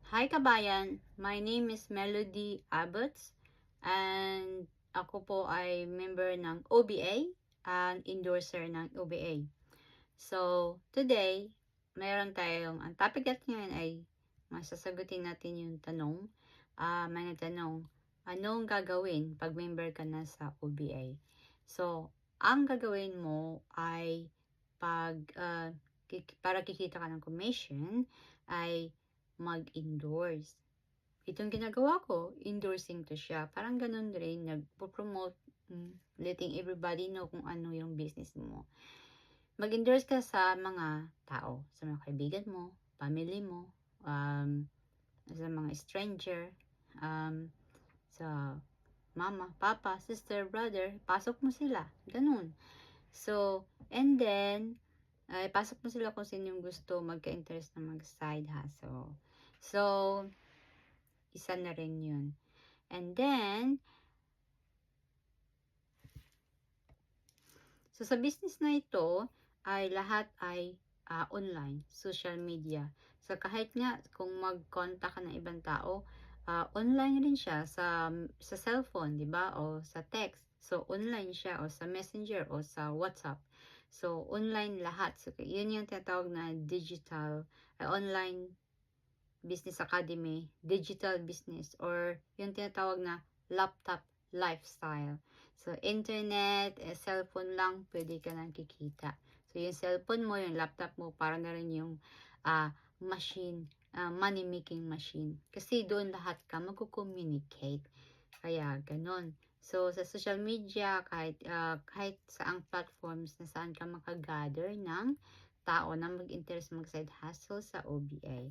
Hi kabayan, my name is Melody Abbots and ako po ay member ng OBA and endorser ng OBA. So, today, mayroon tayong, ang topic natin ngayon ay masasagutin natin yung tanong, may nagtanong, anong gagawin pag member ka na sa OBA? So, ang gagawin mo ay para kikita ka ng commission ay mag-endorse. Itong ginagawa ko, endorsing to siya. Parang ganun rin, nagpo-promote, letting everybody know kung ano yung business mo. Mag-endorse ka sa mga tao, sa mga kaibigan mo, family mo, sa mga stranger, sa mama, papa, sister, brother, pasok mo sila. Ganun. So, and then, ay pasok mo sila kung sino yung gusto magka-interest na mag-side hustle. So, isa na rin yun. And then, so sa business na ito, ay lahat ay online, social media. So kahit nga kung mag-contact ka ng ibang tao, online rin siya sa cellphone, 'di ba? O sa text. So online siya o sa Messenger o sa WhatsApp. So online lahat. So yun yung tinatawag na digital online business academy, digital business, or yung tinatawag na laptop lifestyle. So, internet, cellphone lang, pwede ka nang kikita. So, yung cellphone mo, yung laptop mo, para na rin yung machine, money-making machine. Kasi doon lahat ka magko-communicate. Kaya, ganon. So, sa social media, kahit saang platforms na saan ka makagather ng tao na mag-interest mag-side hustle sa OBA.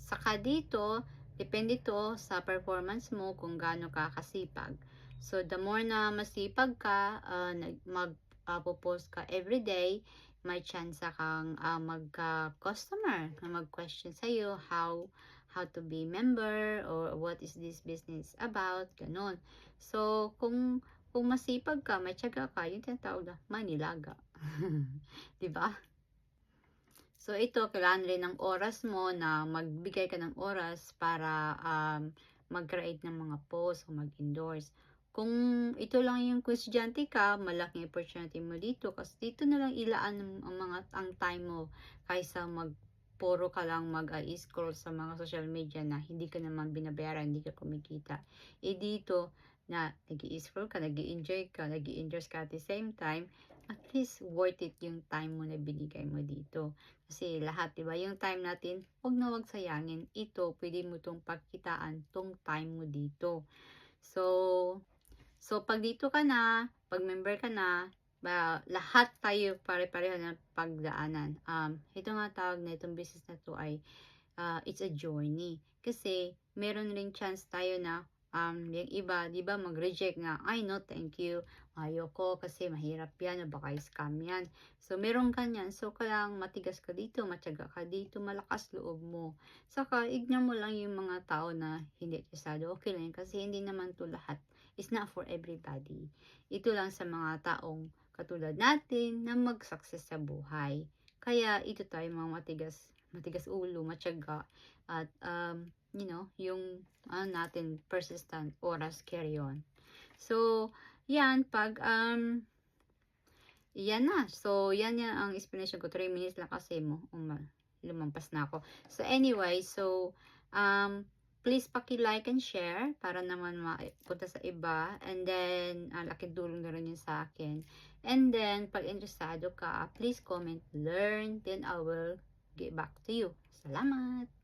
Saka dito, depende to sa performance mo kung gaano ka kasipag. So, the more na masipag ka, mag-post ka everyday, may chance kang magka-customer na mag-question sa'yo how to be member or what is this business about, ganun. So, kung masipag ka, may tiyaga ka, yung tinatawag na manilaga. Diba? So, ito, kailangan rin ng oras mo na magbigay ka ng oras para mag-create ng mga posts o mag-endorse. Kung ito lang yung estudyante ka, malaking opportunity mo dito kasi dito na lang ilaan ang time mo kaysa puro ka lang mag-scroll sa mga social media na hindi ka naman binabayaran, hindi ka kumikita. Dito na nag-i-scroll ka, nag-i-enjoy ka, nag-i-endorse ka at the same time, at least worth it yung time mo na binigay mo dito. Kasi lahat, diba, yung time natin, wag na wag sayangin. Ito, pwede mo itong pagkitaan, tong time mo dito. So pag dito ka na, pag member ka na, lahat tayo pare-pareho ng pagdaanan. Ito nga tawag na itong business na to ay it's a journey. Kasi meron ring chance tayo na yung iba, di ba, mag-reject nga, ay no, thank you, ayoko kasi mahirap yan, o baka scam yan. So, meron kanyan. So, kailangang matigas ka dito, matyaga ka dito, malakas loob mo. Saka, ignore mo lang yung mga tao na hindi interesado. Okay lang, kasi hindi naman to lahat. It's not for everybody. Ito lang sa mga taong katulad natin na mag-success sa buhay. Kaya, ito tayo mga matigas ulo, matyaga, at yung natin persistent, oras, carry on. So, yan, yan na. So, yan ang explanation ko. 3 minutes lang kasi lumampas na ako. So, anyway, please paki-like and share para naman mapunta sa iba. And then, laking tulong na rin yun sa akin. And then, pag interesado ka, please comment, learn, then I will get back to you. Salamat!